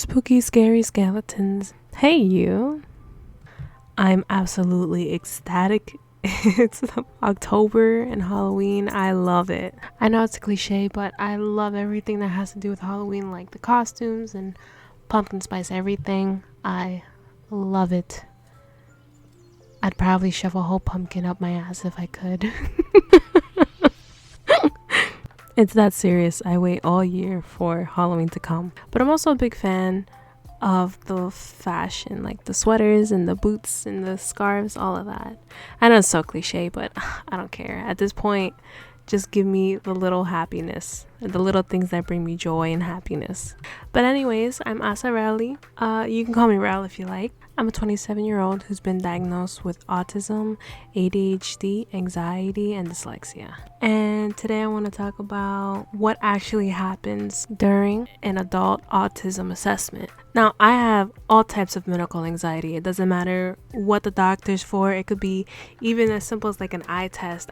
Spooky, scary skeletons. Hey, you. I'm absolutely ecstatic. It's October and Halloween. I love it. I know it's a cliche, but I love everything that has to do with Halloween, like the costumes and pumpkin spice everything. I love it. I'd probably shove a whole pumpkin up my ass if I could. It's that serious. I wait all year for Halloween to come. But I'm also a big fan of the fashion, like the sweaters and the boots and the scarves, all of that. I know it's so cliche, but I don't care. At this point, just give me the little happiness, the little things that bring me joy and happiness. But anyways, I'm Asa Rowley. You can call me Rowell if you like. I'm a 27-year-old who's been diagnosed with autism, ADHD, anxiety, and dyslexia. And today I want to talk about what actually happens during an adult autism assessment. Now, I have all types of medical anxiety. It doesn't matter what the doctor's for. It could be even as simple as like an eye test.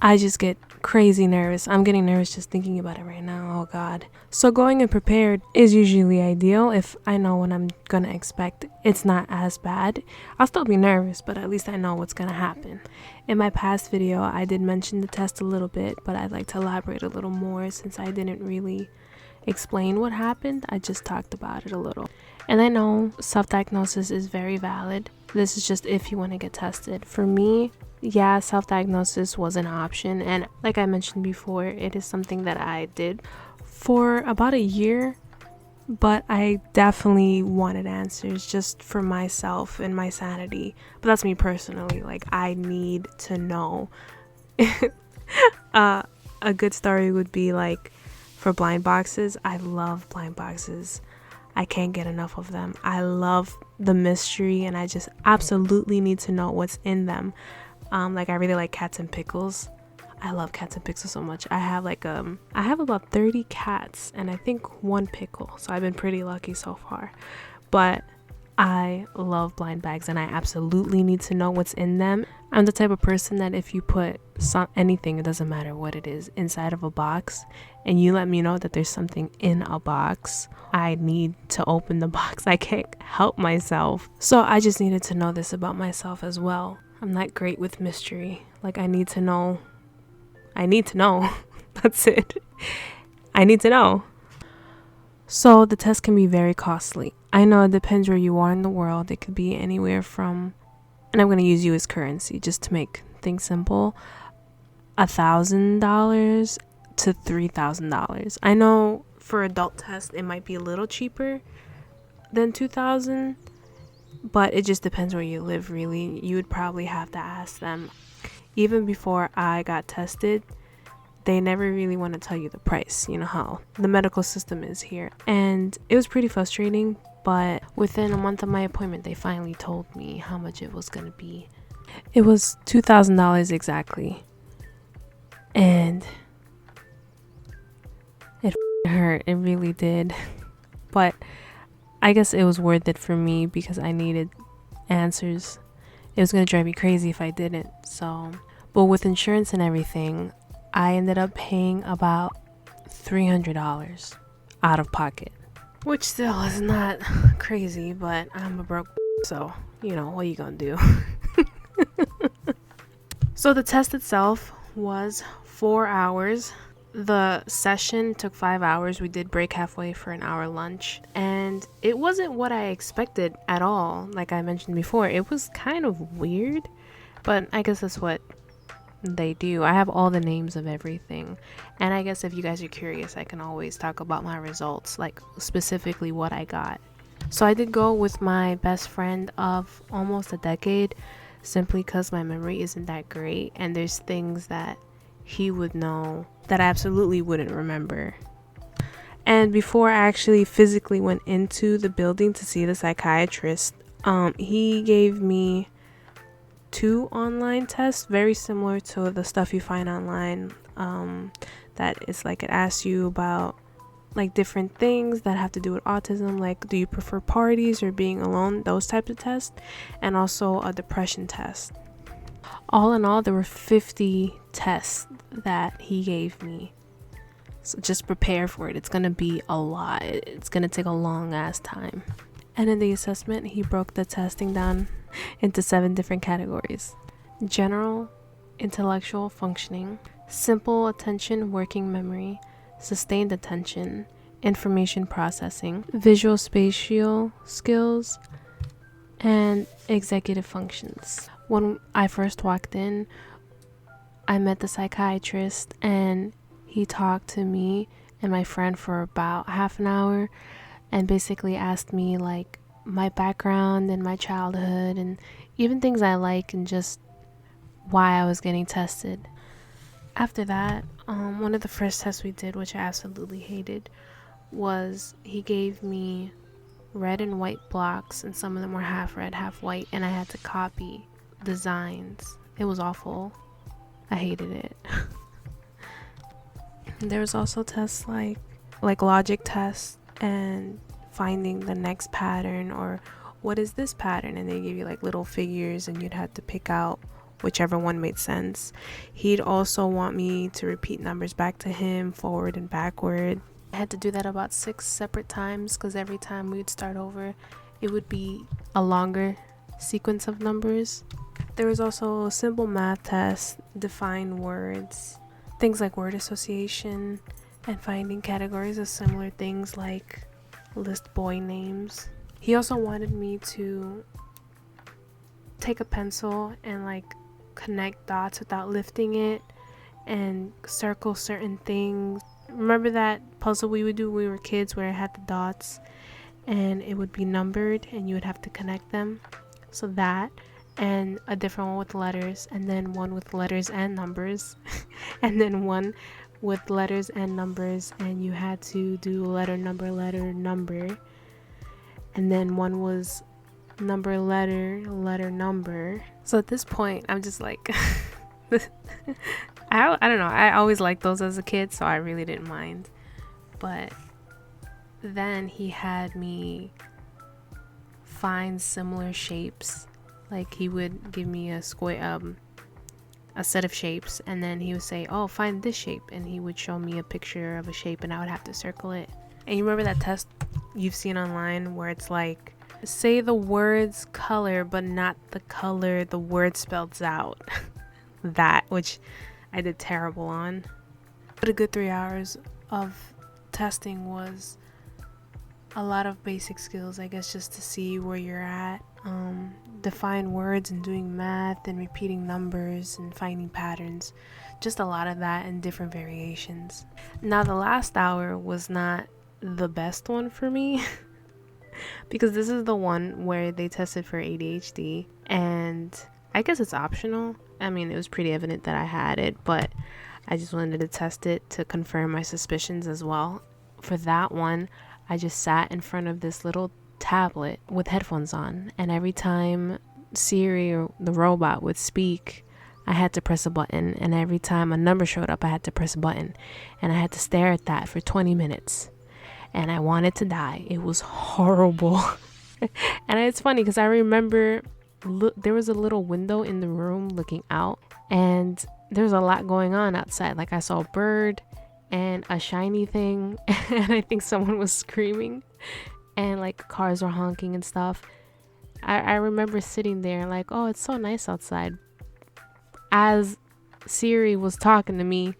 I just get crazy nervous. I'm getting nervous just thinking about it right now. Oh God. So going in prepared is usually ideal. If I know what I'm gonna expect, it's not as bad. I'll still be nervous, but at least I know what's gonna happen. In my past video, I did mention the test a little bit, but I'd like to elaborate a little more since I didn't really explain what happened. I just talked about it a little. And I know self-diagnosis is very valid. This is just if you want to get tested. For me, yeah, self-diagnosis was an option, and like I mentioned before, it is something that I did for about a year, but I definitely wanted answers just for myself and my sanity. But that's me personally. Like, I need to know. A good story would be like for blind boxes. I love blind boxes. I can't get enough of them. I love the mystery, and I just absolutely need to know what's in them. Like I really like cats and pickles. I love cats and pickles so much. I have about 30 cats and I think one pickle. So I've been pretty lucky so far. But I love blind bags and I absolutely need to know what's in them. I'm the type of person that if you put anything, it doesn't matter what it is, inside of a box, and you let me know that there's something in a box, I need to open the box. I can't help myself. So I just needed to know this about myself as well. I'm not great with mystery. Like, I need to know. That's it. I need to know. So the test can be very costly. I know it depends where you are in the world. It could be anywhere from, and I'm going to use US currency just to make things simple, $1,000 to $3,000. I know for adult tests it might be a little cheaper than $2,000. But it just depends where you live, really. You would probably have to ask them. Even before I got tested, they never really want to tell you the price. You know how the medical system is here. And it was pretty frustrating. But within a month of my appointment, they finally told me how much it was going to be. It was $2,000 exactly. And it hurt. It really did. But I guess it was worth it for me because I needed answers. It was going to drive me crazy if I didn't. So, but with insurance and everything, I ended up paying about $300 out of pocket, which still is not crazy, but I'm a broke, so you know, what are you gonna do? So the test itself was 4 hours. The session took 5 hours. We did break halfway for an hour lunch, and it wasn't what I expected at all. Like I mentioned before, it was kind of weird, but I guess that's what they do. I have all the names of everything, and I guess if you guys are curious, I can always talk about my results, like specifically what I got. So I did go with my best friend of almost a decade, simply because my memory isn't that great, and there's things that he would know that I absolutely wouldn't remember. And before I actually physically went into the building to see the psychiatrist, he gave me 2 online tests, very similar to the stuff you find online. That is like, it asks you about like different things that have to do with autism, like do you prefer parties or being alone, those types of tests, and also a depression test. All in all, there were 50 tests that he gave me. So just prepare for it. It's gonna be a lot. It's gonna take a long ass time. And in the assessment, he broke the testing down into 7 different categories: general intellectual functioning, simple attention working memory, sustained attention, information processing, visual spatial skills, and executive functions. When I first walked in, I met the psychiatrist, and he talked to me and my friend for about half an hour and basically asked me like my background and my childhood and even things I like and just why I was getting tested. After that, one of the first tests we did, which I absolutely hated, was he gave me red and white blocks, and some of them were half red, half white, and I had to copy designs. It was awful. I hated it. There was also tests like logic tests and finding the next pattern, or what is this pattern, and they give you like little figures and you'd have to pick out whichever one made sense. He'd also want me to repeat numbers back to him forward and backward. I had to do that about 6 separate times because every time we would start over it would be a longer sequence of numbers. There was also simple math tests, define words, things like word association, and finding categories of similar things like list boy names. He also wanted me to take a pencil and like connect dots without lifting it and circle certain things. Remember that puzzle we would do when we were kids where it had the dots and it would be numbered and you would have to connect them? So that, and a different one with letters, and then one with letters and numbers, and then one with letters and numbers, and you had to do letter, number, and then one was number, letter, number. So at this point, I'm just like, I don't know. I always liked those as a kid, so I really didn't mind. But then he had me find similar shapes. Like he would give me a square, a set of shapes, and then he would say, "Oh, find this shape," and he would show me a picture of a shape, and I would have to circle it. And you remember that test you've seen online where it's like, say the word's color, but not the color the word spells out. That, which I did terrible on. But a good 3 hours of testing was a lot of basic skills, I guess, just to see where you're at. Define words and doing math and repeating numbers and finding patterns. Just a lot of that and different variations. Now the last hour was not the best one for me because this is the one where they tested for ADHD, and I guess it's optional. I mean, it was pretty evident that I had it, but I just wanted to test it to confirm my suspicions as well. For that one, I just sat in front of this little tablet with headphones on, and every time Siri or the robot would speak, I had to press a button, and every time a number showed up, I had to press a button, and I had to stare at that for 20 minutes, and I wanted to die. It was horrible. And it's funny because I remember there was a little window in the room looking out, and there was a lot going on outside. Like I saw a bird and a shiny thing, and I think someone was screaming, and like cars were honking and stuff. I remember sitting there like, oh, it's so nice outside, as Siri was talking to me.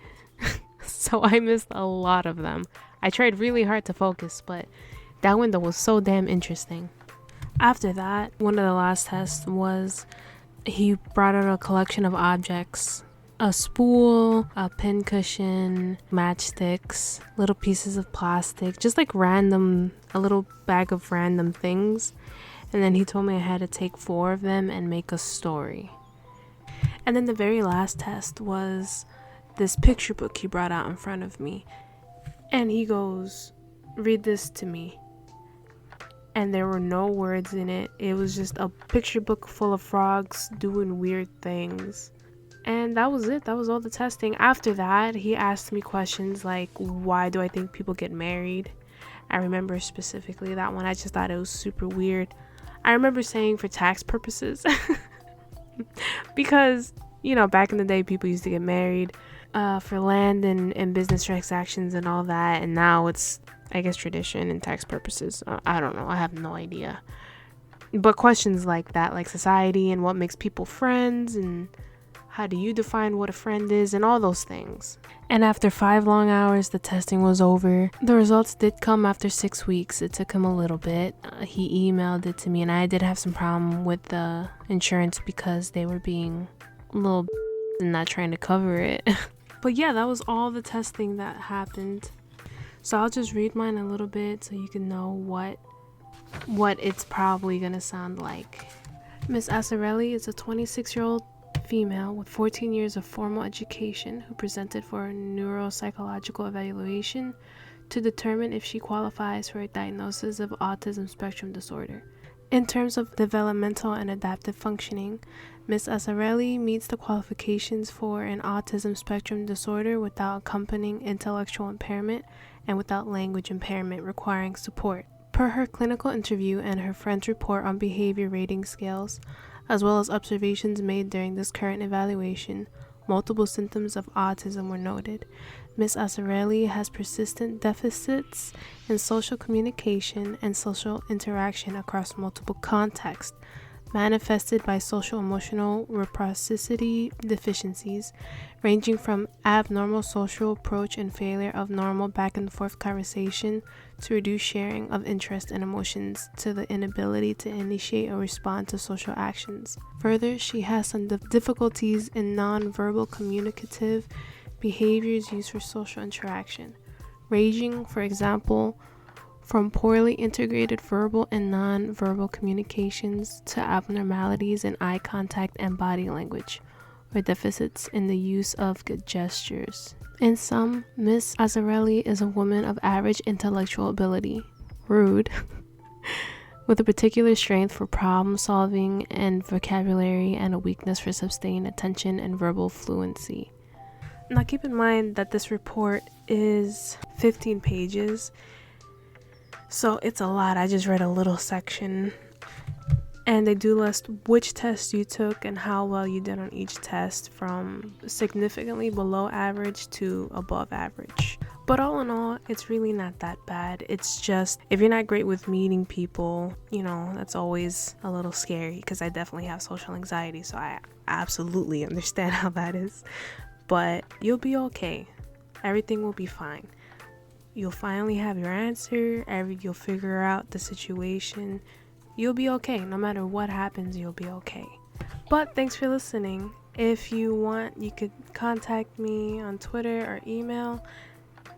So I missed a lot of them. I tried really hard to focus, but that window was so damn interesting. After that, one of the last tests was he brought out a collection of objects: a spool, a pin cushion, matchsticks, little pieces of plastic, just like random, a little bag of random things. And then he told me I had to take 4 of them and make a story. And then the very last test was this picture book he brought out in front of me. And he goes, "Read this to me." And there were no words in it. It was just a picture book full of frogs doing weird things. And that was it. That was all the testing. After that, he asked me questions like, why do I think people get married? I remember specifically that one. I just thought it was super weird. I remember saying for tax purposes. Because, back in the day, people used to get married for land and business transactions and all that, and now it's, I guess, tradition and tax purposes. I don't know. I have no idea. But questions like that, like society and what makes people friends, and how do you define what a friend is, and all those things. And after 5 long hours, the testing was over. The results did come after 6 weeks. It took him a little bit. He emailed it to me, and I did have some problem with the insurance because they were being a little and not trying to cover it. But yeah, that was all the testing that happened. So I'll just read mine a little bit so you can know what it's probably gonna sound like. Miss Asarelli is a 26-year-old female with 14 years of formal education who presented for a neuropsychological evaluation to determine if she qualifies for a diagnosis of autism spectrum disorder. In terms of developmental and adaptive functioning, Ms. Asarelli meets the qualifications for an autism spectrum disorder without accompanying intellectual impairment and without language impairment requiring support. Per her clinical interview and her friend's report on behavior rating scales, as well as observations made during this current evaluation, multiple symptoms of autism were noted. Ms. Asarelli has persistent deficits in social communication and social interaction across multiple contexts, manifested by social-emotional reciprocity deficiencies, ranging from abnormal social approach and failure of normal back-and-forth conversation to reduced sharing of interest and emotions to the inability to initiate or respond to social actions. Further, she has some difficulties in non-verbal communicative behaviors used for social interaction, ranging, for example, from poorly integrated verbal and non-verbal communications to abnormalities in eye contact and body language, or deficits in the use of good gestures. In sum, Miss Asarelli is a woman of average intellectual ability, rude, with a particular strength for problem solving and vocabulary and a weakness for sustained attention and verbal fluency. Now keep in mind that this report is 15 pages. So it's a lot. I just read a little section, and they do list which tests you took and how well you did on each test, from significantly below average to above average. But all in all, it's really not that bad. It's just, if you're not great with meeting people, that's always a little scary, because I definitely have social anxiety, so I absolutely understand how that is. But you'll be okay. Everything will be fine. You'll finally have your answer. You'll figure out the situation. You'll be okay. No matter what happens, you'll be okay. But thanks for listening. If you want, you could contact me on Twitter or email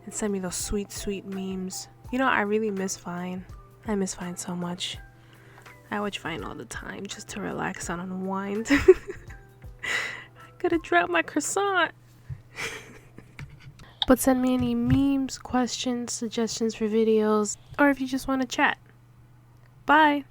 and send me those sweet, sweet memes. I really miss Vine. I miss Vine so much. I watch Vine all the time just to relax and unwind. I could have dropped my croissant. But send me any memes, questions, suggestions for videos, or if you just want to chat. Bye!